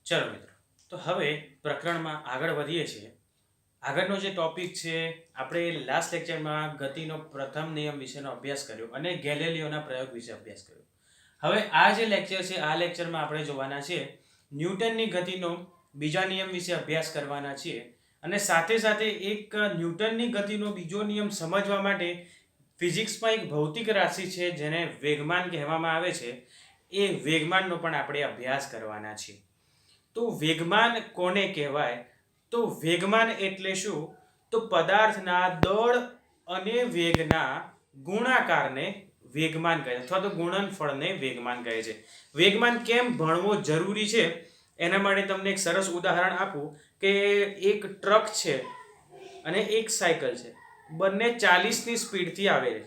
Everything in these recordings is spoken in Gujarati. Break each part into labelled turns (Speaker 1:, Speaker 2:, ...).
Speaker 1: ચલો મિત્રો, તો હવે પ્રકરણમાં આગળ વધીએ છીએ. આગળનો જે ટોપિક છે, આપણે લાસ્ટ લેક્ચરમાં ગતિનો પ્રથમ નિયમ વિશેનો અભ્યાસ કર્યો અને ગેલેલિયોના પ્રયોગ વિશે અભ્યાસ કર્યો. હવે આ જે લેક્ચર છે, આ લેક્ચરમાં આપણે જોવાના છીએ ન્યૂટનની ગતિનો બીજા નિયમ વિશે અભ્યાસ કરવાના છીએ. અને સાથે સાથે એક ન્યૂટનની ગતિનો બીજો નિયમ સમજવા માટે ફિઝિક્સમાં એક ભૌતિક રાશિ છે જેને વેગમાન કહેવામાં આવે છે, એ વેગમાનનો પણ આપણે અભ્યાસ કરવાના છીએ. તો વેગમાન કોને કહેવાય? તો વેગમાન એટલે શું? તો પદાર્થના દળ અને વેગના ગુણાકારને વેગમાન કહે છે, અથવા તો ગુણનફળને વેગમાન કહે છે. વેગમાન કેમ ભણવો જરૂરી છે એના માટે તમને એક સરસ ઉદાહરણ આપું કે એક ટ્રક છે અને એક સાયકલ છે. બંને 40ની સ્પીડથી આવે છે.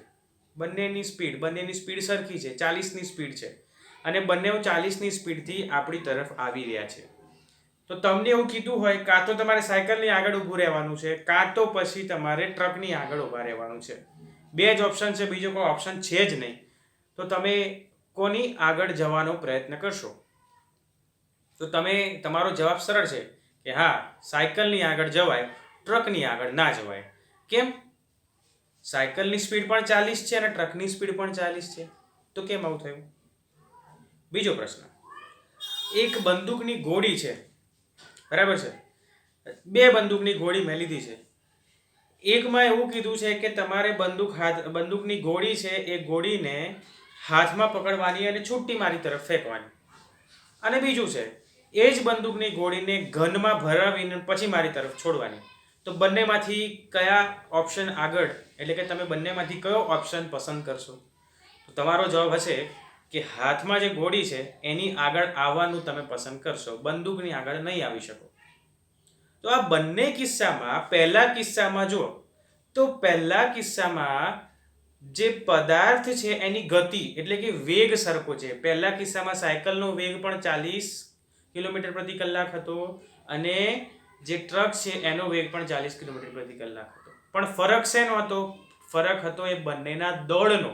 Speaker 1: બંનેની સ્પીડ સરખી છે, 40ની સ્પીડ છે, અને બંને 40ની સ્પીડથી આપણી તરફ આવી રહ્યા છે. તો તમને એવું કીધું હોય કાં તો તમારે સાયકલની આગળ ઊભું રહેવાનું છે, કાં તો પછી તમારે ટ્રકની આગળ ઊભા રહેવાનું છે. બે જ ઓપ્શન છે, બીજો કોઈ ઓપ્શન છે જ નહીં. તો તમે કોની આગળ જવાનો પ્રયત્ન કરશો? તો તમારો જવાબ સરળ છે કે હા, સાયકલની આગળ જવાય, ટ્રકની આગળ ના જવાય. કેમ? સાયકલની સ્પીડ પણ 40 છે અને ટ્રકની સ્પીડ પણ 40 છે. તો કેમ આવું થયું? બીજો પ્રશ્ન, એક બંદૂકની ગોળી છે, બરાબર છે? બે બંદૂકની ગોળી મેં લીધી છે. એકમાં એવું કીધું છે કે તમારે બંદૂકની ગોળી છે એ ગોળીને હાથમાં પકડવાની અને છૂટી મારી તરફ ફેંકવાની. અને બીજું છે, એ જ બંદૂકની ગોળીને ગનમાં ભરાવીને પછી મારી તરફ છોડવાની. તો બંનેમાંથી કયા ઓપ્શન આગળ, એટલે કે તમે બંનેમાંથી કયો ઓપ્શન પસંદ કરશો? તો તમારો જવાબ હશે કે હાથમાં જે ગોળી છે એની આગળ આવવાનું તમે પસંદ કરશો, બંદૂકની આગળ નહીં આવી શકો. તો આ બંને કિસ્સામાં, પહેલા કિસ્સામાં જુઓ તો પહેલા કિસ્સામાં જે પદાર્થ છે એની ગતિ એટલે કે વેગ સરખો છે. પહેલા કિસ્સામાં સાયકલનો વેગ પણ 40 કિલોમીટર પ્રતિ કલાક હતો અને જે ટ્રક છે એનો વેગ પણ 40 કિલોમીટર પ્રતિ કલાક હતો. પણ ફરક શેનો હતો? ફરક હતો એ બંનેના દળનો.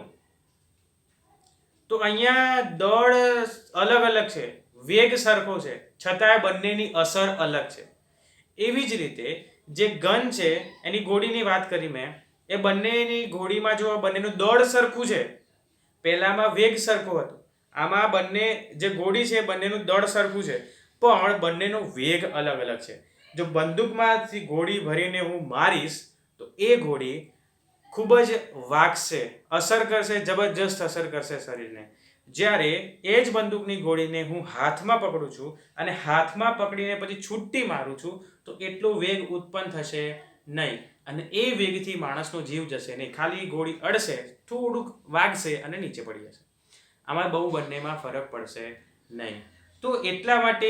Speaker 1: તો અહીંયા દળ અલગ અલગ છે, વેગ સરખો છે, છતાંય બંનેની અસર અલગ છે. એવી જ રીતે જે ગન છે એની ગોળીની વાત કરી મેં, એ બંનેની ગોળીમાં જો બંનેનું દળ સરખું છે, પહેલામાં વેગ સરખો હતો, આમાં બંને જે ગોળી છે બંનેનું દળ સરખું છે, પણ બંનેનો વેગ અલગ અલગ છે. જો બંદૂકમાંથી ગોળી ભરીને હું મારીશ તો એ ગોળી ખૂબ જ વાગશે, અસર કરશે, જબરજસ્ત અસર કરશે શરીરને. જ્યારે એ જ બંદૂકની ગોળીને હું હાથમાં પકડું છું અને હાથમાં પકડીને પછી છૂટી મારું છું તો એટલો વેગ ઉત્પન્ન થશે નહીં, અને એ વેગથી માણસનો જીવ જશે નહીં. ખાલી ગોળી અડશે, થોડુંક વાગશે અને નીચે પડી જશે. આમાં બહુ બંનેમાં ફરક પડશે નહીં. તો એટલા માટે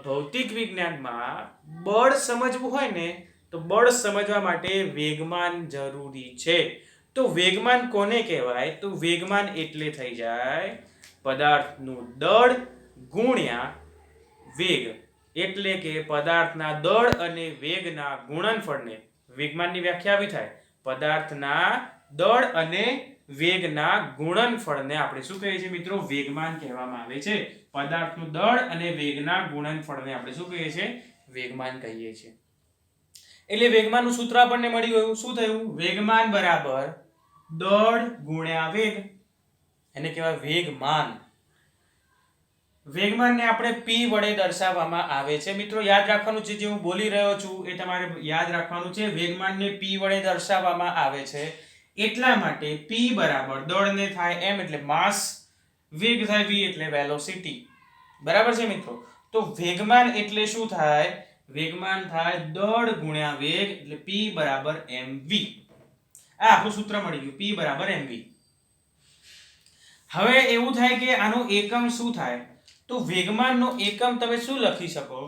Speaker 1: ભૌતિક વિજ્ઞાનમાં બળ સમજવું હોય ને, તો બળ સમજવા માટે વેગમાન જરૂરી છે. તો વેગમાન કોને કહેવાય? તો વેગમાન એટલે થઈ જાય પદાર્થનું દળ ગુણ્યા વેગ. એટલે કે પદાર્થના દળ અને વેગના ગુણનફળને, વેગમાનની વ્યાખ્યા આવી થાય, પદાર્થના દળ અને વેગના ગુણનફળને આપણે શું કહીએ છીએ મિત્રો? વેગમાન કહેવામાં આવે છે. પદાર્થનું દળ અને વેગના ગુણનફળને આપણે શું કહીએ છીએ? વેગમાન કહીએ છીએ. એટલે વેગમાનનું સૂત્ર આપણને મળી ગયું. શું થયું? વેગમાન બરાબર દળ ગુણ્યા વેગ, એને કહેવાય વેગમાન. વેગમાનને આપણે p વડે દર્શાવવામાં આવે છે. મિત્રો યાદ રાખવાનું છે, જે હું બોલી રહ્યો છું એ તમારે યાદ રાખવાનું છે. વેગમાનને p વડે દર્શાવવામાં આવે છે એટલા માટે p બરાબર દળને થાય m એટલે માસ, વેગ થાય v એટલે વેલોસિટી. બરાબર છે મિત્રો? તો વેગમાન એટલે શું થાય? વેગમાન થાય દળ ગુણ્યા વેગ, એટલે p બરાબર mv. આ આપણું સૂત્ર મળી ગયું, p બરાબર mv. હવે એવું થાય કે આનો એકમ શું થાય? તો વેગમાનનો એકમ તમે શું લખી શકો?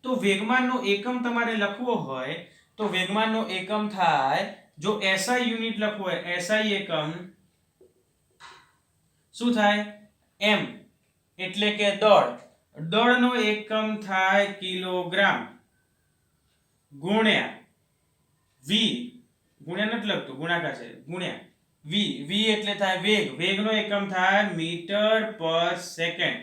Speaker 1: તો વેગમાનનો એકમ તમારે લખવો હોય તો વેગમાનનો એકમ થાય, જો SI યુનિટ લખવું હોય, SI એકમ શું થાય? m એટલે કે દળ. દળનો એકમ થાય કિલોગ્રામ ગુણ્યા v, ગુણ્યા નથી લખતું, ગુણાકાર છે, ગુણ્યા v. v એટલે થાય વેગ. વેગનો એકમ થાય મીટર પર સેકન્ડ.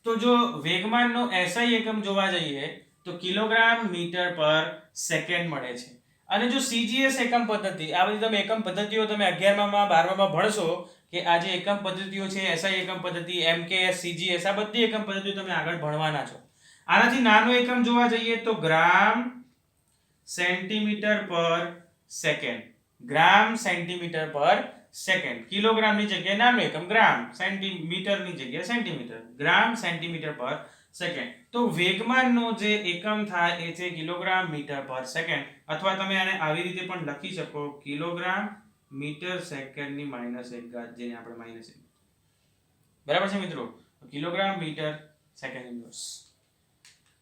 Speaker 1: તો જો વેગમાનનો SI એકમ જોવા જઈએ તો કિલોગ્રામ મીટર પર સેકન્ડ મળે છે. અને જો CGS એકમ પદ્ધતિ, આ બધી તમે એકમ પદ્ધતિઓ તમે 11માં 12માં ભણશો કે આ જે એકમ પદ્ધતિઓ છે, SI એકમ પદ્ધતિ, MKS, CGS, આ બધી એકમ પદ્ધતિઓ તમે આગળ ભણવાના છો. આનાથી નાનો એકમ જોવા જઈએ તો ગ્રામ સેન્ટીમીટર પર સેકન્ડ. ગ્રામ સેન્ટીમીટર પર સેકન્ડ. કિલોગ્રામની જગ્યાએ નાનો એકમ ગ્રામ, સેન્ટીમીટરની જગ્યાએ સેન્ટીમીટર, ગ્રામ સેન્ટીમીટર પર સેકન્ડ. તો વેગમાનનો જે એકમ થાય એ છે કિલોગ્રામ મીટર પર સેકન્ડ, અથવા તમે આને આવી રીતે પણ લખી શકો, કિલોગ્રામ મીટર સેકન્ડની -1 ઘાત, જેને આપણે -1. બરાબર છે મિત્રો? Kilogram metre second inverse.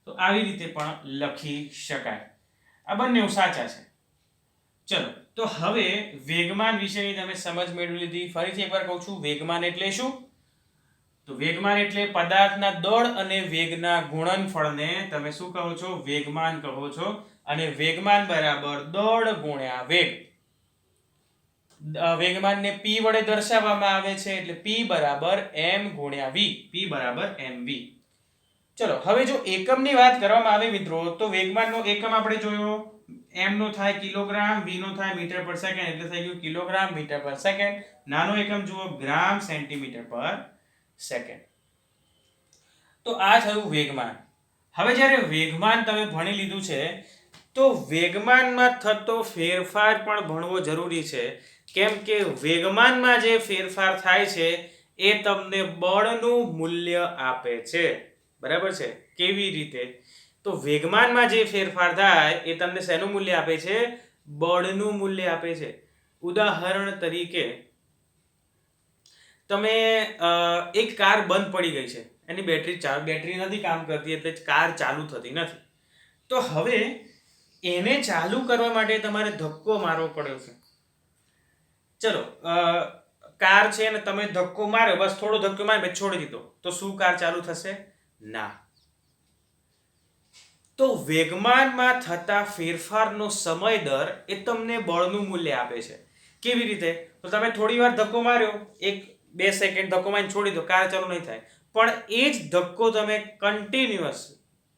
Speaker 1: તો આવી રીતે પણ લખી શકાય. આ બંને સાચા છે. ચલો, તો હવે વેગમાન વિશેની તમે સમજ મેળવી લીધી. ફરીથી એકવાર કહું છું, વેગમાન એટલે શું? તો વેગમાન એટલે પદાર્થના દળ અને વેગના ગુણનફળને તમે શું કહો છો? વેગમાન કહો છો. અને વેગમાન બરાબર દળ ગુણ્યા વેગ. વેગમાનને p વડે દર્શાવવામાં આવે છે, એટલે p બરાબર m ગુણ્યા v. p બરાબર mv. ચલો, હવે જો એકમની વાત કરવામાં આવે મિત્રો, તો વેગમાનનો એકમ આપણે જોયો, m નો થાય કિલોગ્રામ, v નો થાય મીટર પર સેકન્ડ, એટલે થઈ ગયું કિલોગ્રામ મીટર પર સેકન્ડ. નાનો એકમ જુઓ, ગ્રામ સેન્ટીમીટર પર સેકન્ડ. તો આ થયું વેગમાન. હવે જ્યારે વેગમાન તમે ભણી લીધું છે, તો વેગમાનમાં થતો ફેરફાર પણ ભણવો જરૂરી છે. કેમ કે વેગમાનમાં જે ફેરફાર થાય છે એ તમને બળનું મૂલ્ય આપે છે. બરાબર છે? કેવી રીતે? તો વેગમાનમાં જે ફેરફાર થાય એ તમને શેનું મૂલ્ય આપે છે? બળનું મૂલ્ય આપે છે. ઉદાહરણ તરીકે, તમે એક કાર બંધ પડી ગઈ છે, એની બેટરી નથી કામ કરતી, એટલે કાર ચાલુ થતી નથી. તો હવે એને ચાલુ કરવા માટે તમારે ધક્કો મારવો પડ્યો છે. ચલો, કાર છે ને તમે ધક્કો માર્યો, બસ થોડો ધક્કો માર્યો, છોડી દીધો, તો શું કાર ચાલુ થશે? ના. તો વેગમાનમાં થતા ફેરફારનો સમય દર એ તમને બળનું મૂલ્ય આપે છે. કેવી રીતે? તો તમે થોડી વાર ધક્કો માર્યો, 1-2 સેકન્ડ ધક્કો મારીને છોડી દો, કાર ચાલુ નહીં થાય. પણ એ જ ધક્કો તમે કન્ટિન્યુઅસ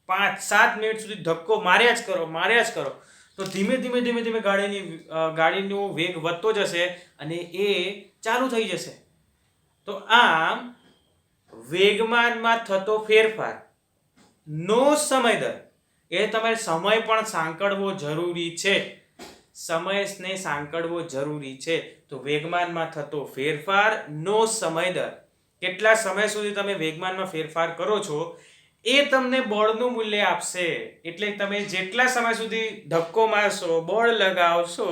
Speaker 1: 5-7 મિનિટ સુધી ધક્કો માર્યા જ કરો, તો ધીમે ધીમે ગાડીનો વેગ વધતો જશે અને એ ચાલુ થઈ જશે. તો આમ વેગમાનમાં થતો ફેરફાર નો સમય દર, એ તમારે સમય પણ સાંકળવો જરૂરી છે. સમયને સાંકળવો જરૂરી છે. તો વેગમાનમાં થતો ફેરફાર નો સમય દર, કેટલા સમય સુધી તમે વેગમાનમાં ફેરફાર કરો છો એ તમને બળનું મૂલ્ય આપશે. એટલે તમે જેટલા સમય સુધી ધક્કો મારશો, બળ લગાવશો,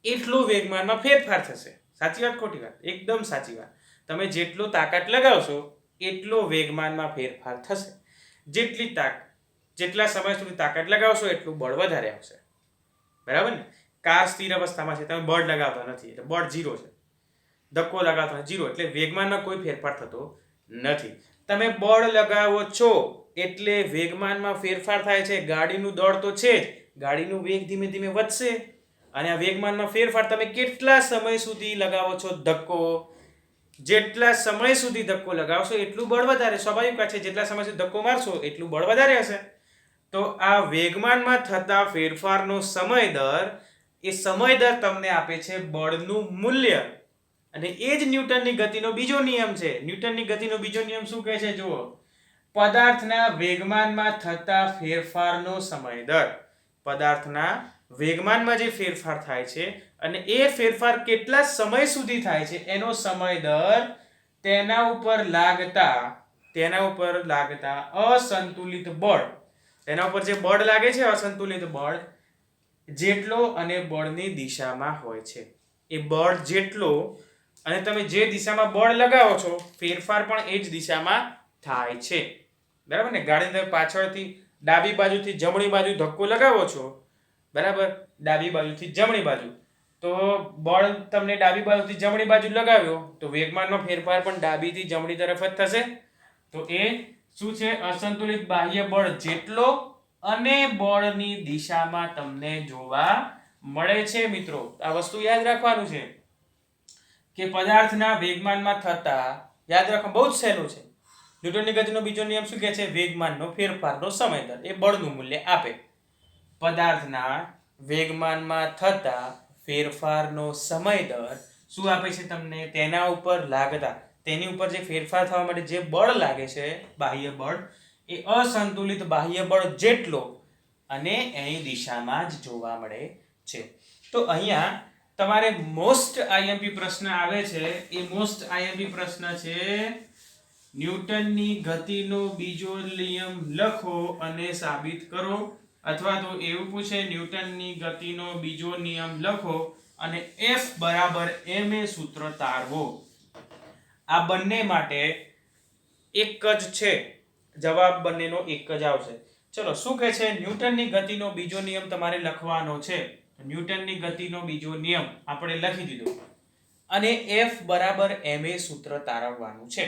Speaker 1: એટલું વેગમાનમાં ફેરફાર થશે. સાચી વાત ખોટી વાત? એકદમ સાચી વાત. તમે જેટલો તાકાત લગાવશો એટલો વેગમાનમાં ફેરફાર થશે. જેટલા સમય સુધી તાકાત લગાવશો એટલું બળ વધારે આવશે. બરાબર ને? કાર સ્થિર અવસ્થામાં છે, તમે બળ લગાવતા નથી, એટલે બળ 0 છે. ધક્કો લગાવતા 0, એટલે વેગમાનમાં કોઈ ફેરફાર થતો નથી. તમે બળ લગાવો છો એટલે વેગમાનમાં ફેરફાર થાય છે. ગાડીનું દળ તો છે જ, ગાડીનું વેગ ધીમે ધીમે વધશે. અને આ વેગમાનમાં ફેરફાર તમે કેટલા સમય સુધી લગાવો છો ધક્કો, જેટલા સમય સુધી ધક્કો લગાવશો એટલું બળ વધારે. સ્વાભાવિક વાત છે, જેટલા સમય સુધી ધક્કો મારશો એટલું બળ વધારે હશે. તો આ વેગમાનમાં થતા ફેરફારનો સમય દર, એ સમય દર તમને આપે છે બળનું મૂલ્ય. અને એ જ ન્યૂટનની ગતિનો બીજો નિયમ છે. ન્યૂટનની ગતિનો બીજો નિયમ શું કહે છે? જુઓ, પદાર્થના વેગમાનમાં થતા ફેરફારનો સમય દર, પદાર્થના વેગમાનમાં જે ફેરફાર થાય છે અને એ ફેરફાર કેટલા સમય સુધી થાય છે એનો સમય દર તેના ઉપર લાગતા અસંતુલિત બળ, તેના ઉપર જે બળ લાગે છે, અસંતુલિત બળ જેટલો અને બળની દિશામાં હોય છે. એ બળ જેટલો અને તમે જે દિશામાં બળ લગાવો છો, ફેરફાર પણ એ જ દિશામાં થાય છે. બરાબર ને? ગાડી તમે પાછળથી ડાબી બાજુથી જમણી બાજુ ધક્કો લગાવો છો, બરાબર? ડાબી બાજુથી જમણી બાજુ, તો બળ તમને ડાબી બાજુથી જમણી બાજુ લગાવ્યો, તો વેગમાનનો ફેરફાર પણ ડાબીથી જમણી તરફ જ થશે. તો એ શું છે? અસંતુલિત બાહ્ય બળ જેટલો અને બળની દિશામાં તમને જોવા મળે છે. મિત્રો, આ વસ્તુ યાદ રાખવાનું છે કે પદાર્થના વેગમાનમાં થતા, યાદ રાખો, બહુ જ સહેલું છે, ન્યૂટનની ગતિનો બીજો નિયમ શું કહે છે? વેગમાનનો ફેરફારનો સમય દર એ બળનું મૂલ્ય આપે. પદાર્થના વેગમાનમાં થતા ફેરફારનો સમય દર શું આપે છે તમને? તેના ઉપર લાગતા, તેની ઉપર જે ફેરફાર થવા માટે જે બળ લાગે છે, બાહ્ય બળ, એ અસંતુલિત બાહ્ય બળ જેટલો અને એની દિશામાં જ જોવા મળે છે. તો અહીંયા તમારે મોસ્ટ આઈએમપી પ્રશ્ન આવે છે. એ મોસ્ટ આઈએમપી પ્રશ્ન છે, ન્યૂટનની ગતિનો બીજો નિયમ લખો અને સાબિત કરો. અથવા તો એવું પૂછે, ન્યૂટનની ગતિનો બીજો નિયમ લખો અને F બરાબર ma સૂત્ર તારવો. આ બંને માટે એક જ છે જવાબ, બંનેનો એક જ આવશે. ચલો, શું કહે છે? ન્યૂટનની ગતિનો બીજો નિયમ તમારે લખવાનો છે. ન્યૂટનની ગતિનો બીજો નિયમ આપણે લખી દીધો અને F બરાબર ma સૂત્ર તારવવાનું છે.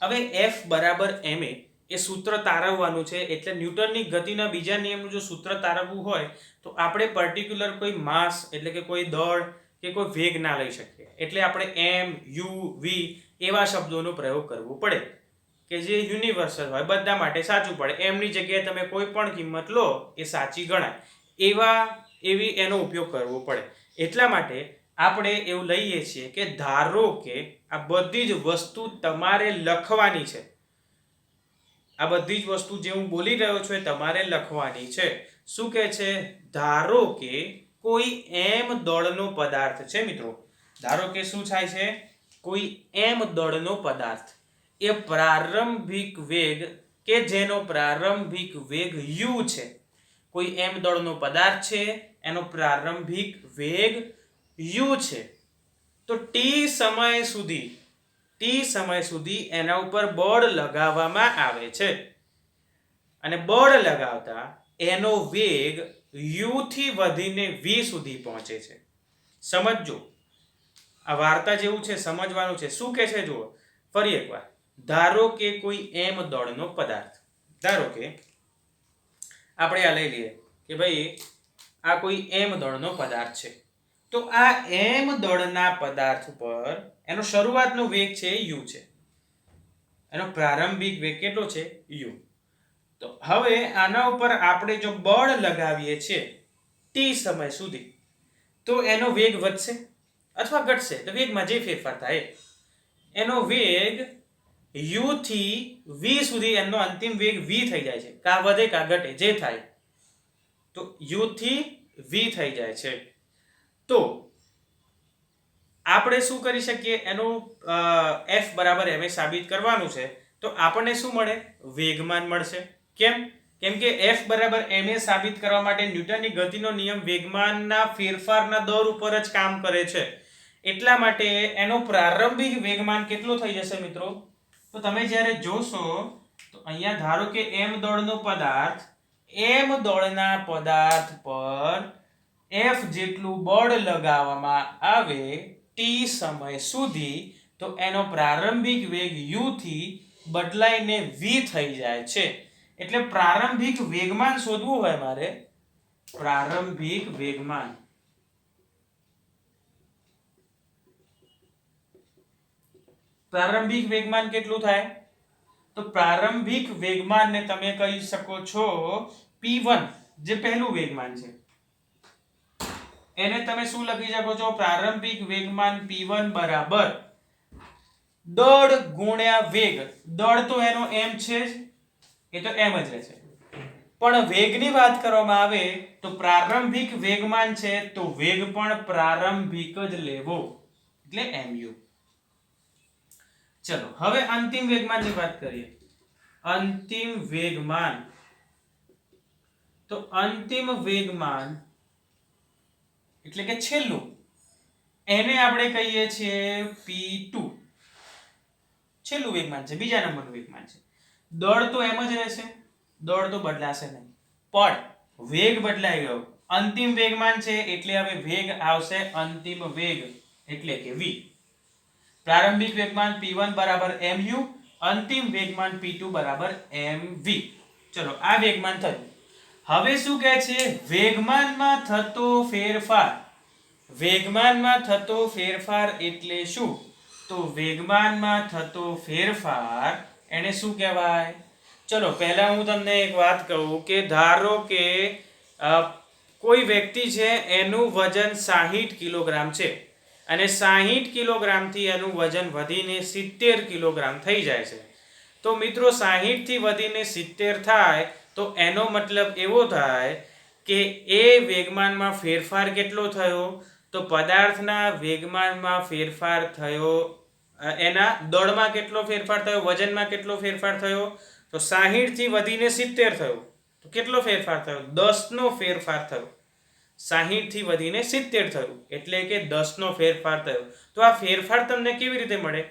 Speaker 1: હવે F બરાબર ma એ સૂત્ર તારવવાનું છે, એટલે ન્યૂટનની ગતિના બીજા નિયમનું જો સૂત્ર તારવવું હોય તો આપણે પર્ટિક્યુલર કોઈ માસ એટલે કે કોઈ દળ કે કોઈ વેગ ના લઈ શકીએ. એટલે આપણે m, u, v એવા શબ્દોનો પ્રયોગ કરવો પડે કે જે યુનિવર્સલ હોય, બધા માટે સાચું પડે. m ની જગ્યાએ તમે કોઈ પણ કિંમત લો એ સાચી ગણાય, એવી એનો ઉપયોગ કરવો પડે. એટલા માટે આપણે એવું લઈએ છીએ કે ધારો કે આ બધી જ વસ્તુ તમારે લખવાની છે. આ બધી જ વસ્તુ જે હું બોલી રહ્યો છું એ તમારે લખવાની છે. શું કહે છે? ધારો કે કોઈ m દળનો પદાર્થ છે મિત્રો. ધારો કે શું થાય છે? કોઈ m દળનો પદાર્થ એ પ્રારંભિક વેગ કે જેનો પ્રારંભિક વેગ u છે. કોઈ m દળનો પદાર્થ છે, એનો પ્રારંભિક વેગ u છે. તો t સમય સુધી એના ઉપર બળ લગાવવામાં આવે છે અને બળ લગાવતા એનો વેગ u થી વધીને v સુધી પહોંચે છે. સમજજો, આ વાર્તા જેવું છે, સમજવાનું છે. શું કહે છે જુઓ ફરી એકવાર. ધારો કે કોઈ m દળનો પદાર્થ, ધારો કે આપણે આ લઈ લઈએ કે ભાઈ આ કોઈ m દળનો પદાર્થ છે. તો આ m દળના પદાર્થ પર એનો શરૂઆતનો વેગ છે u છે, એનો પ્રારંભિક વેગ કેટલો છે? u. તો હવે આના ઉપર આપણે જો બળ લગાવીએ છીએ t સમય સુધી, તો એનો વેગ વધશે અથવા ઘટશે. તો વેગમાં જે ફેરફાર થાય એનો વેગ u થી v સુધી, એનો અંતિમ વેગ v થઈ જાય છે. કા વધે કા ઘટે, જે થાય. તો u થી v થઈ જાય છે. તો આપણે શું કરી શકીએ? એનું F બરાબર ma સાબિત કરવાનું છે. તો આપણને શું મળે? વેગમાન મળશે. કેમ કે F બરાબર ma સાબિત કરવા માટે ન્યૂટનની ગતિનો નિયમ વેગમાનના ફેરફારના દર ઉપર જ કામ કરે છે. એટલા માટે એનો પ્રારંભિક વેગમાન કેટલો થઈ જશે મિત્રો? તો તમે જ્યારે જોશો તો અહીંયા ધારો કે m દળનો પદાર્થ, m દળના પદાર્થ પર F જેટલું બળ લગાવવામાં આવે t સમય સુધી, તો એનો પ્રારંભિક વેગ u થી બદલાઈને v થઈ જાય છે. એટલે પ્રારંભિક વેગમાન શોધવું હોય મારે, પ્રારંભિક વેગમાન કેટલું થાય? તો પ્રારંભિક વેગમાનને તમે કહી શકો છો p1, જે પહેલું વેગમાન છે. એને તમે શું લખી શકો છો? પ્રારંભિક વેગમાન p1 બરાબર દળ ગુણ્યા વેગ. દળ તો એનો m છે જ, એ તો m જ રહેશે. પણ વેગની વાત કરવામાં આવે તો પ્રારંભિક વેગમાન છે, તો વેગ પણ પ્રારંભિક જ લેવો, એટલે mu. ચલો, હવે અંતિમ વેગમાનની વાત કરીએ. અંતિમ વેગમાન, તો અંતિમ વેગમાન એટલે કે છેલ્લું, એને આપણે કહીએ છીએ p2. છેલ્લું વેગમાન છે, બીજા નંબરનું વેગમાન છે. દળ તો એમ જ રહેશે, દળ તો બદલાશે નહીં, પણ વેગ બદલાઈ ગયો. અંતિમ વેગમાન છે એટલે હવે વેગ આવશે અંતિમ વેગ, એટલે કે v. પ્રારંભિક વેગમાન p1 બરાબર mu, અંતિમ વેગમાન p2 બરાબર mv. ચલો, આ વેગમાન થયું. હવે શું કહે છે? વેગમાનમાં થતો ફેરફાર. વેગમાનમાં થતો ફેરફાર એટલે શું? તો વેગમાનમાં થતો ફેરફાર એને શું કહેવાય? ચલો પહેલા હું તમને એક વાત કહું કે ધારો કે કોઈ વ્યક્તિ છે એનું વજન 60 કિલોગ્રામ છે અને 60 કિલોગ્રામથી એનું વજન વધીને 70 કિલોગ્રામ થઈ જાય છે. તો મિત્રો 60 થી વધીને 70 થાય તો એનો મતલબ એવો થાય કે એ વેગમાનમાં ફેરફાર કેટલો થયો? તો પદાર્થના વેગમાનમાં ફેરફાર થયો, એના દળમાં કેટલો ફેરફાર થયો, વજનમાં કેટલો ફેરફાર થયો? તો 60 થી વધીને 70 થયો. તો કેટલો ફેરફાર થયો? 10 નો ફેરફાર થયો. 60 થી વધીને 70 થયું એટલે કે 10 નો ફેરફાર થયો. તો આ ફેરફાર તમને કેવી રીતે મળે?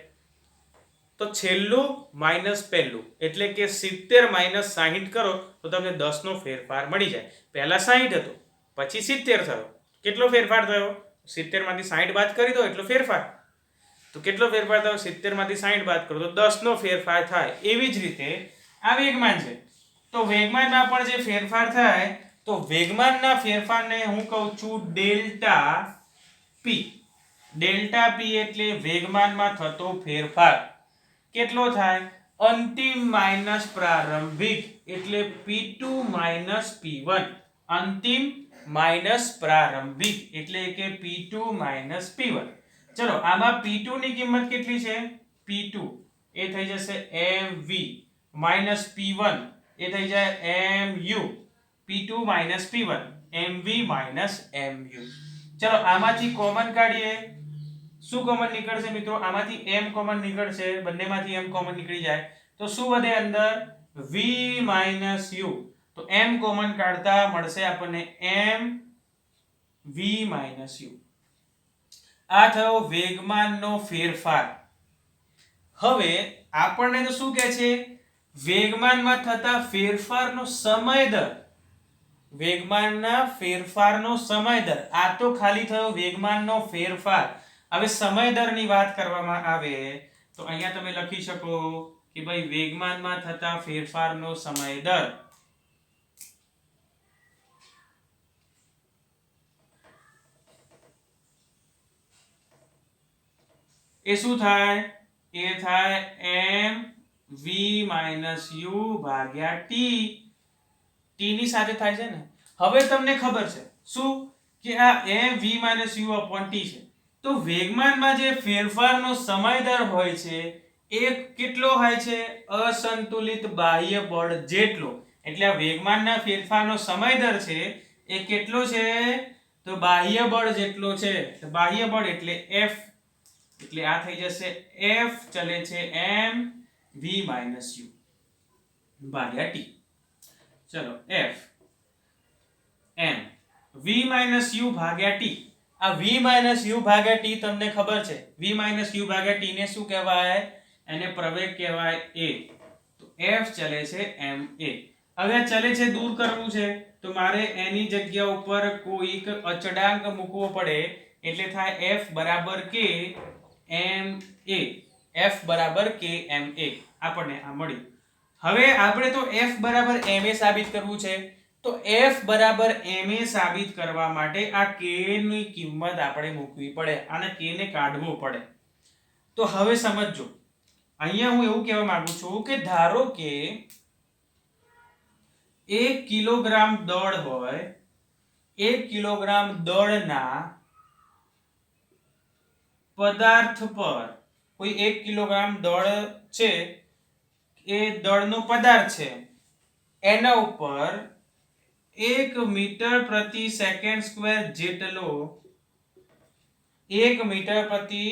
Speaker 1: તો છેલ્લું માઇનસ પહેલું એટલે કે 70 માઇનસ 60 કરો તો તમને 10 નો ફેરફાર મળી જાય. પહેલા 60 હતો પછી 70 થયો. કેટલો ફેરફાર થયો? 70 માંથી 60 બાદ કરી દો એટલો ફેરફાર. તો કેટલો ફેરફાર થયો? 70 માંથી 60 બાદ કરો તો 10 નો ફેરફાર થાય. એવી જ રીતે આ વેગમાન છે. તો વેગમાનમાં પણ જે ફેરફાર થાય તો વેગમાનના ફેરફારને હું કહું છું ડેલ્ટા પી. ડેલ્ટા પી એટલે વેગમાનમાં થતો ફેરફાર. કેટલો થાય? અંતિમ માઇનસ પ્રારંભિક એટલે P2 માઇનસ P1. અંતિમ માઇનસ પ્રારંભિક એટલે કે P2 માઇનસ P1. ચલો આમાં P2 ની કિંમત કેટલી છે? P2 એ થઈ જશે mv માઇનસ P1 એ થઈ જાય mu. P2 minus P1 mv minus mu. ચલો આમાંથી કોમન કાઢીએ. શું કોમન નીકળશે મિત્રો? આમાંથી m કોમન નીકળશે. બંનેમાંથી m કોમન નીકળી જાય તો શું વધે અંદર? v minus u. તો m કોમન કાઢતા મળશે આપણને m v માઇનસ u. આ થયો વેગમાનનો ફેરફાર. હવે આપણને તો શું કહે છે? વેગમાનમાં થતા ફેરફારનો સમય દર. વેગમાનના ફેરફારનો સમય દર. આ તો ખાલી થયો વેગમાનનો ફેરફાર. હવે સમય દરની વાત કરવામાં આવે તો અહીંયા તમે લખી શકો કે ભાઈ વેગમાનમાં થતા ફેરફારનો સમય દર એ શું થાય? એ થાય mv માઇનસ u ભાગ્યા t. t ની સાથે થાય છે ને. હવે તમને ખબર છે શું કે આ mv minus u upon t છે. તો વેગમાનમાં જે ફેરફારનો સમય દર હોય છે એ કેટલો હોય છે? અસંતુલિત બાહ્ય બળ જેટલો. એટલે આ વેગમાનના ફેરફારનો સમય દર છે એ કેટલો છે? તો બાહ્ય બળ જેટલો છે. તો બાહ્ય બળ એટલે F. એટલે આ થઈ જશે F ચલે છે m v માઇનસ u ભાગ્યા t. ચલો F m v minus u ભાગ્યા t. આ v માઇનસ u ભાગ્યા t તમને ખબર છે. v માઇનસ u ભાગ્યા t ને શું કહેવાય? એને પ્રવેગ કહેવાય a. તો F ચલે છે ma. હવે ચલે છે દૂર કરવું છે તો મારે એની જગ્યા ઉપર કોઈક અચળાંક મૂકવો પડે એટલે થાય F બરાબર k ma. F બરાબર k ma. આપણને આ મળ્યું. હવે આપણે તો F બરાબર ma સાબિત કરવું છે. તો F બરાબર ma સાબિત કરવા માટે આ k ની કિંમત આપણે મૂકવી પડે. આને k ને કાઢવો પડે. તો હવે સમજો. અહીંયા હું એવું કહેવા માંગુ છું કે ધારો કે 1 કિલોગ્રામ દળ હોય. 1 કિલોગ્રામ દળના પદાર્થ પર કોઈ 1 કિલોગ્રામ દળ છે એ દળનો પદાર્થ છે એના ઉપર 1 મીટર પ્રતિ સેકન્ડ સ્ક્વેર જેટલો 1 મીટર પ્રતિ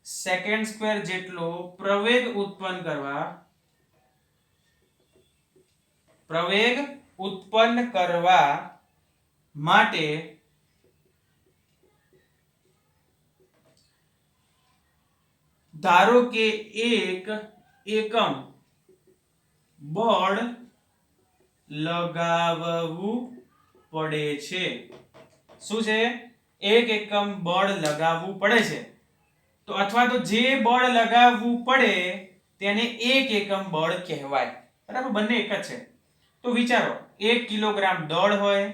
Speaker 1: સેકન્ડ સ્ક્વેર જેટલો પ્રવેગ ઉત્પન્ન કરવા માટે ધારો કે એક એકમ બળ લગાવવું પડે છે. શું છે? એક એકમ બળ લગાવવું પડે છે. તો અથવા તો જે બળ લગાવવું પડે તેને એક એકમ બળ કહેવાય. બરાબર? બંને એક જ છે. તો વિચારો 1 કિલોગ્રામ દળ હોય,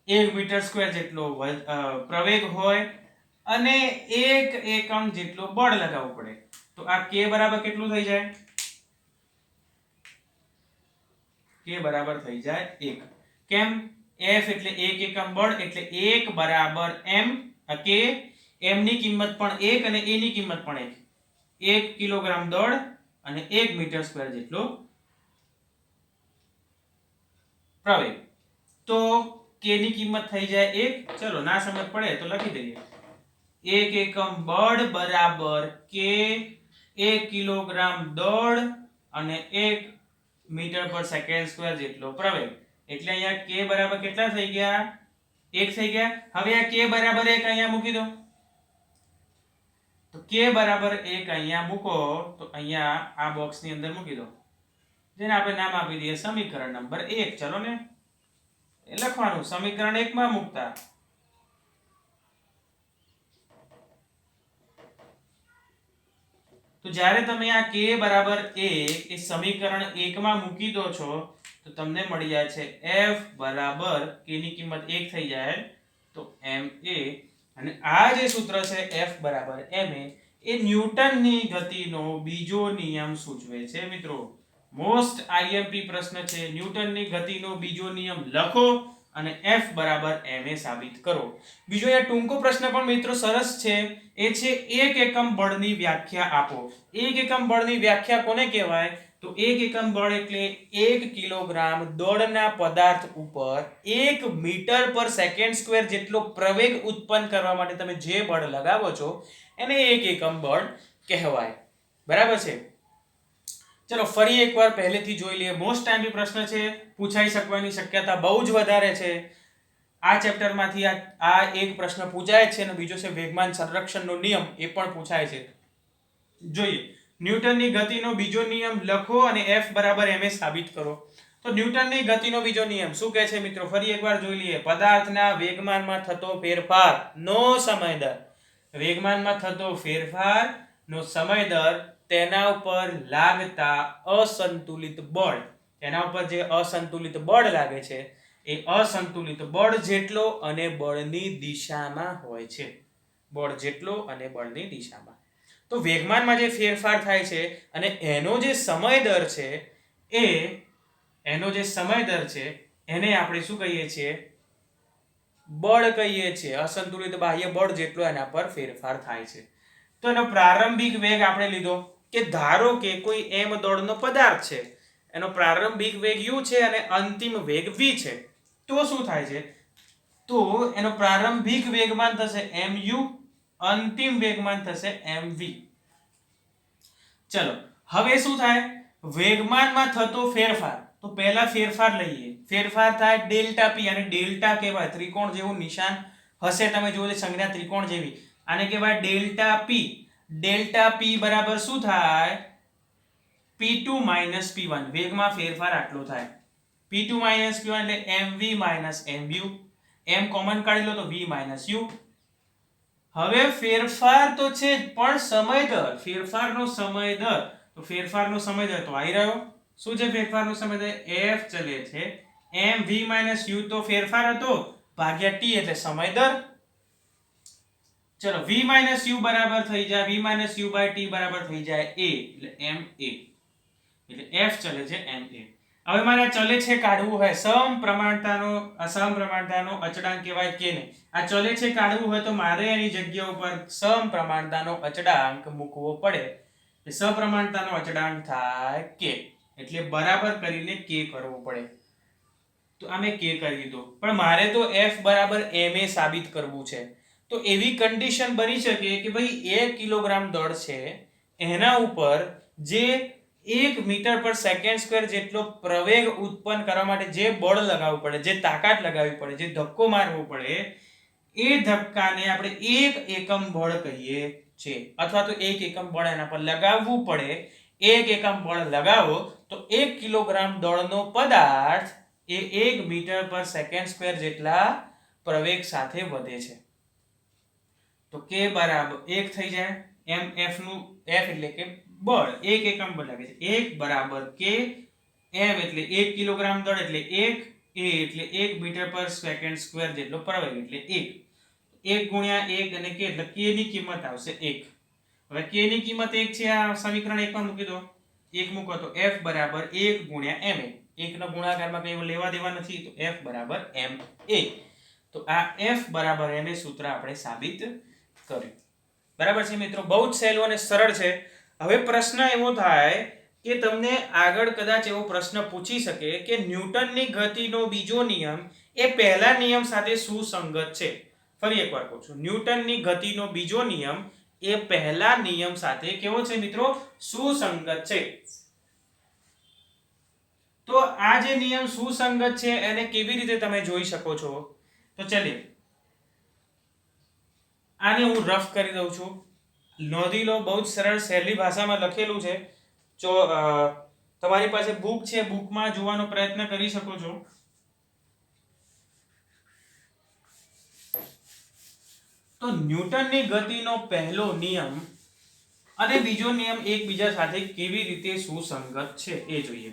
Speaker 1: 1 મીટર સ્ક્વેર જેટલો પ્રવેગ હોય અને એક એકમ જેટલો બળ લગાવવું પડે. તો આ k બરાબર કેટલું થઈ જાય? k બરાબર થઈ જાય 1. કેમ? f એટલે 1 એકમ બળ એટલે 1 બરાબર m. k m ની કિંમત પણ 1 અને a ની કિંમત પણ 1. 1 કિલોગ્રામ દળ અને 1 મીટર સ્ક્વેર જેટલો પ્રવેગ. તો k ની કિંમત થઈ જાય 1. ચલો ના સમજ પડે તો લખી દઈએ. 1 એકમ બળ બરાબર k 1 કિલોગ્રામ દળ અને 1 મીટર પર સેકન્ડ સ્ક્વેર જેટલો પ્રવેગ. એટલે અહીંયા k બરાબર કેટલા થઈ ગયા? 1 થઈ ગયા. હવે આ k બરાબર 1 અહીંયા મૂકી દો. તો k બરાબર 1 અહીંયા મૂકો તો અહીંયા આ બોક્સ ની અંદર મૂકી દો, જેને આપણે નામ આપી દઈએ સમીકરણ નંબર 1. ચલો ને, એ લખવાનું સમીકરણ 1 માં મૂકતા. તો જ્યારે તમે આ k બરાબર 1 એ સમીકરણ 1 માં મૂકી દો છો તો તમને મળી જાય છે f બરાબર k ની કિંમત 1 થઈ જાય તો ma. અને આ જે સૂત્ર છે f બરાબર ma એ ન્યૂટનની ગતિનો બીજો નિયમ સૂચવે છે. મિત્રો મોસ્ટ IMP પ્રશ્ન છે. ન્યૂટનની ગતિનો બીજો નિયમ લખો અને f બરાબર ma સાબિત કરો. બીજો આ ટૂંકો પ્રશ્ન પણ મિત્રો સરસ છે. એ છે 1 એકમ બળની વ્યાખ્યા આપો. 1 એકમ બળની વ્યાખ્યા કોને કહેવાય? તો 1 એકમ બળ એટલે 1 કિલોગ્રામ દળના પદાર્થ ઉપર 1 મીટર પર સેકન્ડ સ્ક્વેર જેટલો પ્રવેગ ઉત્પન્ન કરવા માટે તમે જે બળ લગાવો છો એને 1 એકમ બળ કહેવાય. બરાબર છે? ચલો ફરી એકવાર પહેલેથી જોઈ લઈએ. મોસ્ટ ટાઈમલી પ્રશ્ન છે, પૂછાઈ શકવાની શક્યતા બહુ જ વધારે છે. આ ચેપ્ટરમાંથી આ એક પ્રશ્ન પૂછાય છે અને બીજો છે વેગમાન સંરક્ષણનો નિયમ, એ પણ પૂછાય છે. જોઈએ, ન્યૂટનની ગતિનો બીજો નિયમ લખો અને f બરાબર ma સાબિત કરો. તો ન્યૂટનની ગતિનો બીજો નિયમ શું કહે છે મિત્રો? ફરી એકવાર જોઈ લઈએ. પદાર્થના વેગમાનમાં થતો ફેરફારનો સમય દર, વેગમાનમાં થતો ફેરફારનો સમય દર, તેના ઉપર લાગતા અસંતુલિત બળ, તેના ઉપર જે અસંતુલિત બળ લાગે છે એ અસંતુલિત બળ જેટલો અને બળની દિશામાં હોય છે. બળ જેટલો અને બળની દિશામાં. તો વેગમાનમાં જે ફેરફાર થાય છે અને એનો જે સમય દર છે એનો જે સમય દર છે એને આપણે શું કહીએ છીએ? બળ કહીએ છીએ. અસંતુલિત બાહ્ય બળ જેટલો એના પર ફેરફાર થાય છે. તો એનો પ્રારંભિક વેગ આપણે લીધો કે ધારો કે કોઈ m દળનો પદાર્થ છે, એનો પ્રારંભિક વેગ u છે અને અંતિમ વેગ v છે. તો શું થાય છે? તો એનો પ્રારંભિક વેગમાન થશે mu, અંતિમ વેગમાન થશે mv. ચલો હવે શું થાય? વેગમાનમાં થતો ફેરફાર. તો પહેલા ફેરફાર લઈએ. ફેરફાર થાય ડેલ્ટા p, અને ડેલ્ટા કહેવાય ત્રિકોણ જેવું નિશાન હશે, તમે જોજો સંજ્ઞા ત્રિકોણ જેવી. આને કહેવાય ડેલ્ટા p. ડેલ્ટા p બરાબર શું થાય? p2 p1. વેગમાં ફેરફાર આટલો થાય. p2 p1 એટલે mv mu. m કોમન કાઢી લો તો v u. હવે ફેરફાર તો છે જ, પણ સમય દર, ફેરફારનો સમય દર. તો ફેરફારનો સમય દર તો આવી રહ્યો. શું છે ફેરફારનો સમય દર? f ચલે છે mv u. તો ફેરફાર હતો ભાગ્યા t એટલે સમય દર. ચલો v u બરાબર થઈ જાય v u by t બરાબર થઈ જાય a, એટલે ma. એટલે f ચલે છે ma. હવે મારે ચલે છે કાઢવું હોય, સમપ્રમાણતાનો અચળાંક કહેવાય કે ને. આ ચલે છે કાઢવું હોય તો મારે એની જગ્યા ઉપર સમપ્રમાણતાનો અચળાંક મૂકવો પડે. સપ્રમાણતાનો અચળાંક થાય k, એટલે બરાબર કરીને k કરવો પડે. તો આ મેં k કરી દીધો, પણ મારે તો f બરાબર ma સાબિત કરવું છે. તો એવી કન્ડિશન બની શકે કે ભાઈ 1 કિલોગ્રામ દળ છે, એના ઉપર જે 1 મીટર પર સેકન્ડ સ્ક્વેર જેટલો પ્રવેગ ઉત્પન્ન કરવા માટે જે બળ લગાવવું પડે, જે તાકાત લગાવવી પડે, જે ધક્કો મારવો પડે, એ ધક્કાને આપણે 1 એકમ બળ કહીએ છીએ. અથવા તો 1 એકમ બળ એના પર લગાવવું પડે. 1 એકમ બળ લગાવો તો 1 કિલોગ્રામ દળનો પદાર્થ એ 1 મીટર પર સેકન્ડ સ્ક્વેર જેટલા પ્રવેગ સાથે વધે છે. તો k બરાબર 1 થઈ જાય. mf નું f એટલે કે બળ, 1 એકમ બળ લાગે છે. 1 બરાબર k, m એટલે 1 કિલોગ્રામ દળ એટલે 1, a એટલે 1 મીટર પર સેકન્ડ સ્ક્વેર જેટલો પ્રવેગ એટલે 1. 1 ગુણ્યા 1 અને k એટલે k ની કિંમત આવશે 1. હવે k ની કિંમત 1 છે, આ સમીકરણ 1 માં મૂકી દો. 1 મૂકો તો F બરાબર 1 ગુણ્યા ma. 1 નો ગુણાકારમાં કંઈ લેવા દેવા નથી, તો F બરાબર ma. તો આ F બરાબર ma સૂત્ર આપણે સાબિત કર્યું. બરાબર છે મિત્રો, બહુ જ સહેલું અને સરળ છે. હવે પ્રશ્ન એવો થાય કે તમને આગળ કદાચ એવો પ્રશ્ન પૂછી શકે કે ન્યૂટનની ગતિનો બીજો નિયમ એ પહેલા નિયમ સાથે સુસંગત છે. ફરી એકવાર કહું છું, ન્યૂટનની ગતિનો બીજો નિયમ એ પહેલા નિયમ સાથે કેવો છે મિત્રો? સુસંગત છે. તો આ જે નિયમ સુસંગત છે એને કેવી રીતે તમે જોઈ શકો છો? તો ચલીએ આને હું રફ કરી દઉં છું. નોંધી લો, બહુ જ સરળ સહેલી ભાષામાં લખેલું છે. જો તમારી પાસે બુક છે, બુકમાં જોવાનો પ્રયત્ન કરી શકો છો. તો ન્યૂટનની ગતિનો પહેલો નિયમ અને બીજો નિયમ એકબીજા સાથે કેવી રીતે સુસંગત છે એ જોઈએ.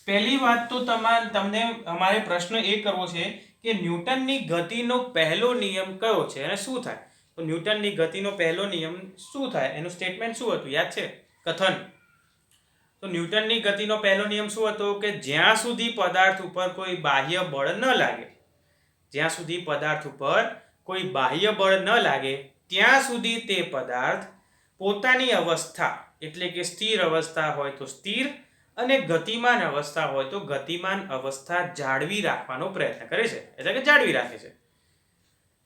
Speaker 1: પહેલી વાત તો તમને અમારે પ્રશ્ન એ કરવો છે કે ન્યૂટનની ગતિનો પહેલો નિયમ કયો છે અને શું થાય? તો ન્યૂટનની ગતિનો પહેલો નિયમ શું થાય, એનું સ્ટેટમેન્ટ શું હતું? યાદ છે? કથન. તો ન્યૂટનની ગતિનો પહેલો નિયમ શું હતો કે જ્યાં સુધી પદાર્થ ઉપર કોઈ બાહ્ય બળ ન લાગે, જ્યાં સુધી પદાર્થ ઉપર કોઈ બાહ્ય બળ ન લાગે ત્યાં સુધી તે પદાર્થ પોતાની અવસ્થા એટલે કે સ્થિર અવસ્થા હોય તો સ્થિર અને ગતિમાન અવસ્થા હોય તો ગતિમાન અવસ્થા જાળવી રાખવાનો પ્રયત્ન કરે છે, એટલે કે જાળવી રાખે છે.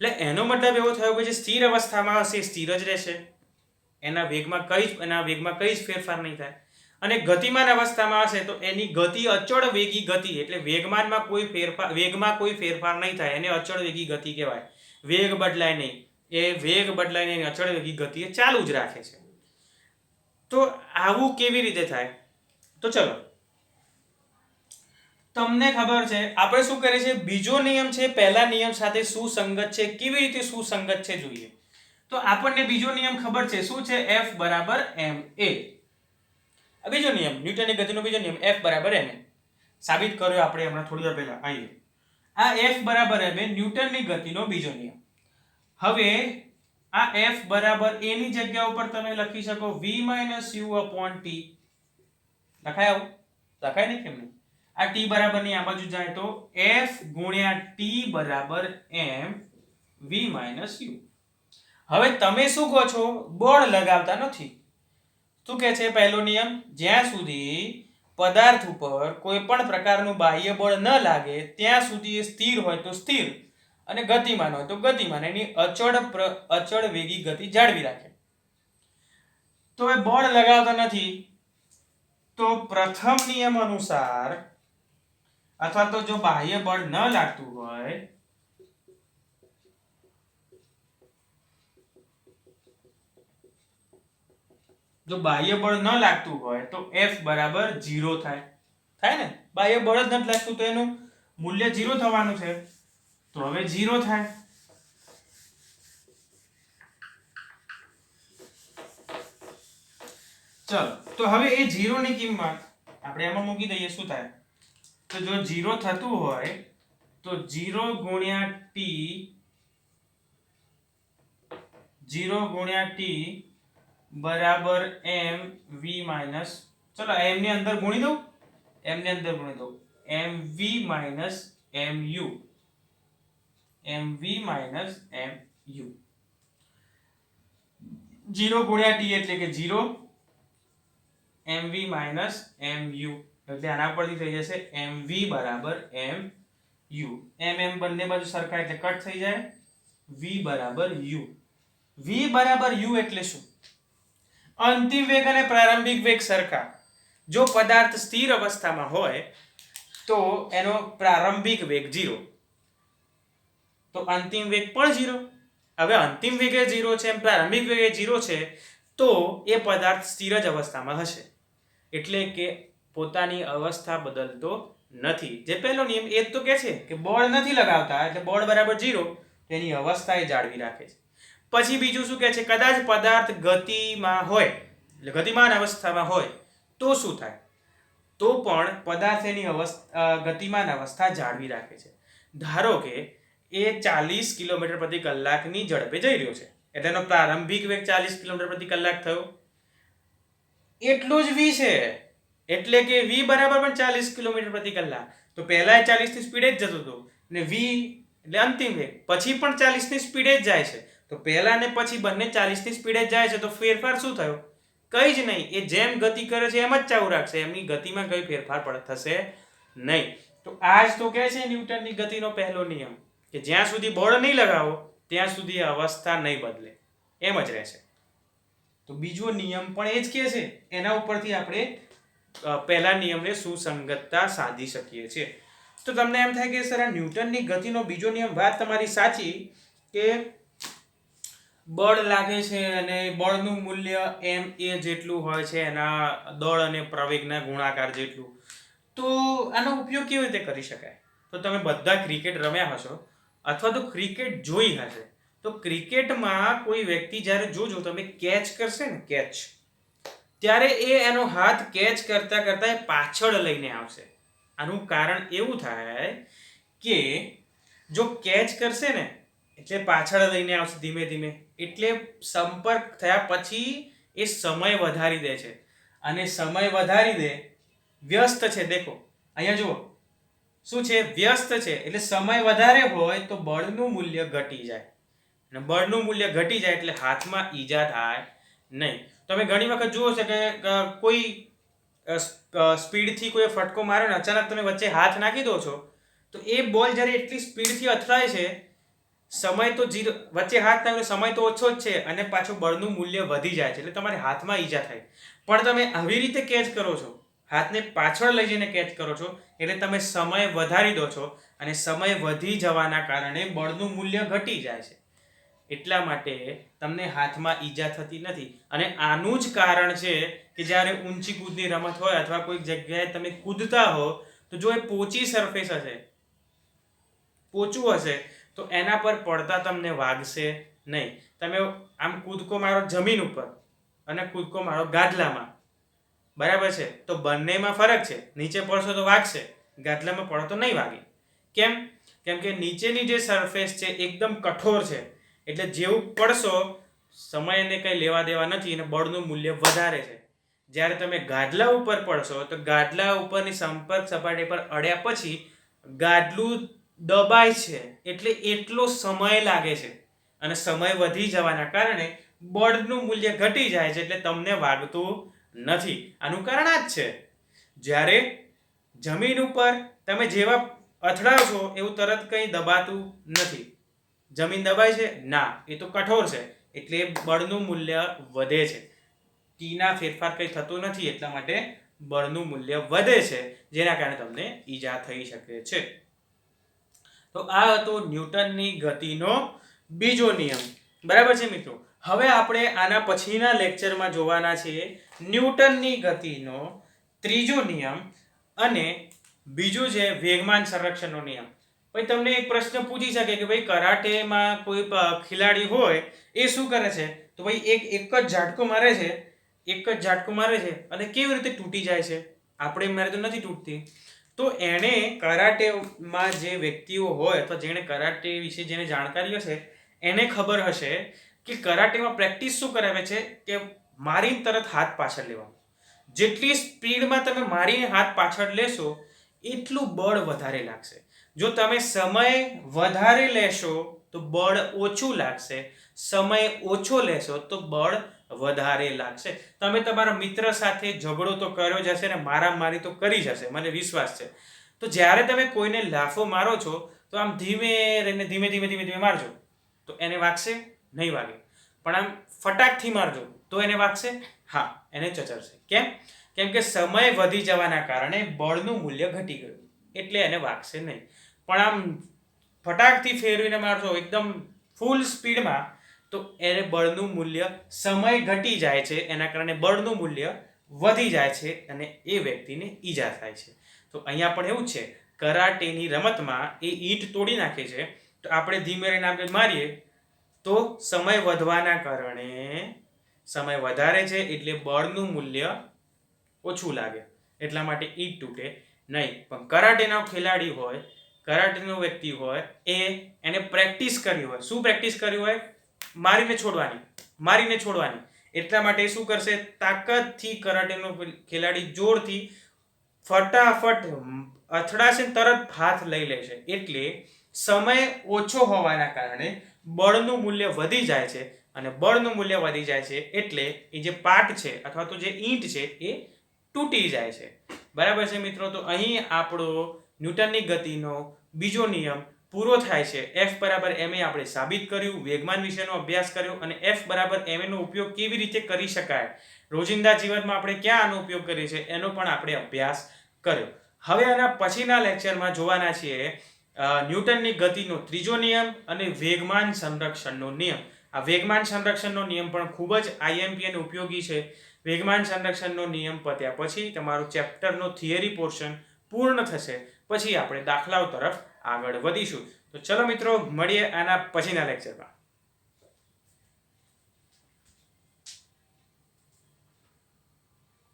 Speaker 1: એટલે એનો મતલબ એવો થયો કે જે સ્થિર અવસ્થામાં હશે સ્થિર જ રહેશે, એના વેગમાં કઈ જ ફેરફાર નહીં થાય. અને ગતિમાન અવસ્થામાં હશે તો એની ગતિ અચળ વેગી ગતિ, એટલે વેગમાં કોઈ ફેરફાર નહીં થાય, એને અચળ વેગી ગતિ કહેવાય. વેગ બદલાય નહીં, એ વેગ બદલાય નહીં, અચળ વેગી ગતિ એ ચાલુ જ રાખે છે. તો આવું કેવી રીતે થાય? તો ચલો તમને ખબર છે આપણે શું કરીએ છીએ, બીજો નિયમ છે પહેલા નિયમ સાથે સુસંગત છે. કેવી રીતે સુસંગત છે જોઈએ. તો આપણને બીજો નિયમ ખબર છે, શું છે? F બરાબર ma. આ બીજો નિયમ, ન્યૂટનની ગતિનો બીજો નિયમ F બરાબર ma સાબિત કર્યો આપણે હમણાં થોડી વાર પહેલા. આવીએ, આ F બરાબર ma ન્યૂટનની ગતિનો બીજો નિયમ. હવે આ F બરાબર a ની જગ્યા ઉપર તમે લખી શકો v - u/t. લખાય આવું? લખાય નહીં કેમ નહીં? આ t બરાબર ની આ બાજુ જાય તો F ગુણ્યા t બરાબર m v - u. હવે તમે શું કહો છો? બળ લગાવતા નથી. શું કહે છે પહેલો નિયમ? જ્યાં સુધી પદાર્થ ઉપર કોઈ પણ પ્રકારનું બાહ્ય બળ ન લાગે ત્યાં સુધી એ સ્થિર હોય તો સ્થિર અને ગતિમાન હોય તો ગતિમાન, એની અચળ વેગી ગતિ જાળવી રાખે. તો એ બળ લગાવતા નથી, તો પ્રથમ નિયમ અનુસાર અથવા તો જો બાહ્ય બળ ન લાગતું હોય તો F બરાબર 0 થાય ને? બાહ્ય બળ જ નથી લાગતું તો એનું મૂલ્ય 0 થવાનું છે. તો હવે 0 થાય. ચલો તો હવે એ 0 ની કિંમત આપણે આમાં મૂકી દઈએ. શું થાય? તો જો 0 થતું હોય તો 0 ગુણ્યા t બરાબર mv માઈનસ, ચલો m ની અંદર ગુણી દઉં, mv minus mu, mv minus mu. 0 ગુણ્યા t એટલે કે 0, mv માઈનસ mu એટલે આના પરથી થઈ જશે mv બરાબર mu. m બંને બાજુ સરખા એટલે કટ થઈ જાય. v બરાબર u. v બરાબર u એટલે શું? અંતિમ વેગ અને પ્રારંભિક વેગ સરખા. જો પદાર્થ સ્થિર અવસ્થામાં હોય તો એનો પ્રારંભિક વેગ 0, તો અંતિમ વેગ પણ 0. હવે અંતિમ વેગ 0 છે, પ્રારંભિક વેગ 0 છે, તો એ પદાર્થ સ્થિર જ અવસ્થામાં હશે, એટલે કે પોતાની અવસ્થા બદલતો નથી. જે પહેલો નિયમ એ જ તો કહે છે કે બળ નથી લગાવતા, એટલે બળ બરાબર 0, તેની અવસ્થા એ જાળવી રાખે છે. પછી બીજું શું કહે છે? કદાચ પદાર્થ ગતિમાં હોય, એટલે ગતિમાન અવસ્થામાં હોય તો શું થાય? તો પણ પદાર્થ એની ગતિમાન અવસ્થા જાળવી રાખે છે. ધારો કે એ 40 કિલોમીટર પ્રતિ કલાકની ઝડપે જઈ રહ્યો છે, એટલે એનો પ્રારંભિક વેગ 40 કિલોમીટર પ્રતિ કલાક થયો. એટલું જ v છે, એટલે કે v બરાબર પણ 40 કિલોમીટર પ્રતિ કલાક. તો પહેલા 40 ની સ્પીડે જ જતો હતો ને v એટલે અંતિમ વેગ પછી પણ 40 ની સ્પીડે જ જાય છે. તો પહેલા ને પછી બંને 40 ની સ્પીડે જ જાય છે. તો ફેરફાર શું થયો? કંઈ જ નહીં. એ જેમ ગતિ કરે છે એમ જ ચાલુ રાખશે. એમની ગતિમાં કંઈ ફેરફાર થશે નહીં. તો આ જ તો કહે છે ન્યૂટનની ગતિનો પહેલો નિયમ, કે જ્યાં સુધી બળ નહીં લગાવો ત્યાં સુધી અવસ્થા નહીં બદલે, એમ જ રહેશે. તો બીજો નિયમ પણ એ જ કહે છે. એના ઉપરથી આપણે પહેલા નિયમને સુસંગતતા સાધી શકીએ છીએ. તો તમને એમ થાય કે સર આ ન્યૂટનની ગતિનો બીજો નિયમ, વાત તમારી સાચી કે બળ લાગે છે અને બળનું મૂલ્ય એમ એ જેટલું હોય છે એના દળ અને પ્રવેગના ગુણાકાર જેટલું. તો આનો ઉપયોગ કેવી રીતે કરી શકાય? તો તમે બધા ક્રિકેટ રમ્યા હશો અથવા તો ક્રિકેટ જોઈ હશે. તો ક્રિકેટમાં કોઈ વ્યક્તિ જ્યારે જોજો તમે કેચ કરશે ને, કેચ, ત્યારે એનો હાથ કેચ કરતા કરતા પાછળ લઈને આવશે. આનું કારણ એવું થાય કે જો કેચ કરશે ને એટલે પાછળ લઈને આવશે ધીમે ધીમે, એટલે સંપર્ક થયા પછી એ સમય વધારી દે છે. અને સમય વધારી દે, વ્યસ્ત છે, દેખો અહીંયા જુઓ શું છે, વ્યસ્ત છે. એટલે સમય વધારે હોય તો બળનું મૂલ્ય ઘટી જાય, અને બળનું મૂલ્ય ઘટી જાય એટલે હાથમાં ઈજા થાય નહીં. તમે ઘણી વખત જુઓ છે કે કોઈ સ્પીડથી કોઈ ફટકો મારે ને અચાનક તમે વચ્ચે હાથ નાખી દો છો, તો એ બોલ જ્યારે એટલી સ્પીડથી અથડાય છે, સમય તો ઝીરો, વચ્ચે હાથ નાખ્યો સમય તો ઓછો જ છે અને પાછું બળનું મૂલ્ય વધી જાય છે, એટલે તમારે હાથમાં ઈજા થાય. પણ તમે આવી રીતે કેચ કરો છો, હાથને પાછળ લઈ જઈને કેચ કરો છો, એટલે તમે સમય વધારી દો છો અને સમય વધી જવાના કારણે બળનું મૂલ્ય ઘટી જાય છે. એટલા માટે તમને હાથમાં ઈજા થતી નથી. અને આનું જ કારણ છે કે જ્યારે ઊંચી કૂદની રમત હોય અથવા કોઈક જગ્યાએ તમે કૂદતા હો, તો જો એ પોચી સરફેસ હશે, પોચું હશે, તો એના પર પડતા તમને વાગશે નહીં. તમે આમ કૂદકો મારો જમીન ઉપર અને કૂદકો મારો ગાદલામાં, બરાબર છે, તો બંનેમાં ફરક છે. નીચે પડશો તો વાગશે, ગાદલામાં પડો તો નહીં વાગે. કેમ? કેમ કે નીચેની જે સરફેસ છે એકદમ કઠોર છે, એટલે જેવું પડશો સમયને કંઈ લેવા દેવા નથી અને બળનું મૂલ્ય વધારે છે. જ્યારે તમે ગાદલા ઉપર પડશો તો ગાદલા ઉપરની સંપર્ક સપાટી પર અડ્યા પછી ગાદલું દબાય છે, એટલે એટલો સમય લાગે છે અને સમય વધી જવાના કારણે બળનું મૂલ્ય ઘટી જાય છે, એટલે તમને વાગતું નથી. આનું કારણ આ જ છે. જ્યારે જમીન ઉપર તમે જેવા અથડાવશો એવું તરત કંઈ દબાતું નથી. જમીન દબાય છે? ના, એ તો કઠોર છે, એટલે બળનું મૂલ્ય વધે છે. ટીના ફેરફાર કંઈ થતો નથી, એટલા માટે બળનું મૂલ્ય વધે છે, જેના કારણે તમને ઈજા થઈ શકે છે. તો આ હતો ન્યૂટનની ગતિનો બીજો નિયમ. બરાબર છે મિત્રો? હવે આપણે આના પછીના લેક્ચરમાં જોવાના છીએ ન્યૂટનની ગતિનો ત્રીજો નિયમ અને બીજું છે વેગમાન સંરક્ષણનો નિયમ. ભાઈ તમને એક પ્રશ્ન પૂછી શકે કે ભાઈ કરાટેમાં કોઈ ખેલાડી હોય એ શું કરે છે? તો ભાઈ એક જ ઝાટકો મારે છે, અને કેવી રીતે તૂટી જાય છે? આપણે મારે તો નથી તૂટતી. તો એણે કરાટેમાં જે વ્યક્તિઓ હોય અથવા જેણે કરાટે વિશે જેને જાણકારી હશે એને ખબર હશે કે કરાટેમાં પ્રેક્ટિસ શું કરાવે છે કે મારીને તરત હાથ પાછળ લેવાનો. જેટલી સ્પીડમાં તમે મારીને હાથ પાછળ લેશો એટલું બળ વધારે લાગશે. જો તમે સમય વધારે લેશો તો બળ ઓછું લાગશે, સમય ઓછો લેશો તો બળ વધારે લાગશે. તમે તમારા મિત્ર સાથે ઝઘડો તો કર્યો જ હશે ને મારામારી તો કરી જ હશે, મને વિશ્વાસ છે. તો જ્યારે તમે કોઈને લાફો મારો છો તો આમ ધીમે મારજો તો એને વાગશે? નહીં વાગે. પણ આમ ફટાકથી મારજો તો એને વાગશે? હા, એને ચચરશે. કેમ? કેમ કે સમય વધી જવાના કારણે બળનું મૂલ્ય ઘટી ગયું, એટલે એને વાગશે નહીં. પણ આમ ફટાકથી ફેરવીને મારશો એકદમ ફૂલ સ્પીડમાં તો એને બળનું મૂલ્ય, સમય ઘટી જાય છે એના કારણે બળનું મૂલ્ય વધી જાય છે અને એ વ્યક્તિને ઈજા થાય છે. તો અહીંયા પણ એવું છે, કરાટેની રમતમાં એ ઈંટ તોડી નાખે છે, તો આપણે ધીમે રહીને આપણે મારીએ તો સમય વધવાના કારણે સમય વધારે છે એટલે બળનું મૂલ્ય ઓછું લાગે, એટલા માટે ઈંટ તૂટે નહીં. પણ કરાટેનો ખેલાડી હોય, કરાટેનો વ્યક્તિ હોય, એને પ્રેક્ટિસ કરી હોય. શું પ્રેક્ટિસ કરી હોય? મારીને છોડવાની. એટલા માટે શું કરશે? તાકાતથી કરાટેનો ખેલાડી જોરથી ફટાફટ અથડાશે ને તરત હાથ લઈ લેશે. એટલે સમય ઓછો હોવાના કારણે બળનું મૂલ્ય વધી જાય છે, અને બળનું મૂલ્ય વધી જાય છે એટલે એ જે પાટ છે અથવા તો જે ઈંટ છે એ તૂટી જાય છે. બરાબર છે મિત્રો? તો અહીં આપણો ન્યૂટનની ગતિનો બીજો નિયમ પૂરો થાય છે. F બરાબર ma આપણે સાબિત કર્યું, વેગમાન વિશેનો અભ્યાસ કર્યો, અને F બરાબર ma નો ઉપયોગ કેવી રીતે કરી શકાય, રોજિંદા જીવનમાં આપણે ક્યાં આનો ઉપયોગ કરીએ છીએ એનો પણ આપણે અભ્યાસ કર્યો. હવે આના પછીના લેક્ચરમાં જોવાના છીએ ન્યૂટનની ગતિનો ત્રીજો નિયમ અને વેગમાન સંરક્ષણનો નિયમ. આ વેગમાન સંરક્ષણનો નિયમ પણ ખૂબ જ IMP અને ઉપયોગી છે. વેગમાન સંરક્ષણનો નિયમ પત્યા પછી તમારું ચેપ્ટરનો થિયરી પોર્શન પૂર્ણ થશે. પછી આપણે દાખલાઓ તરફ આગળ વધીશું. તો ચલો મિત્રો, મળીએ આના પછીના લેક્ચરમાં.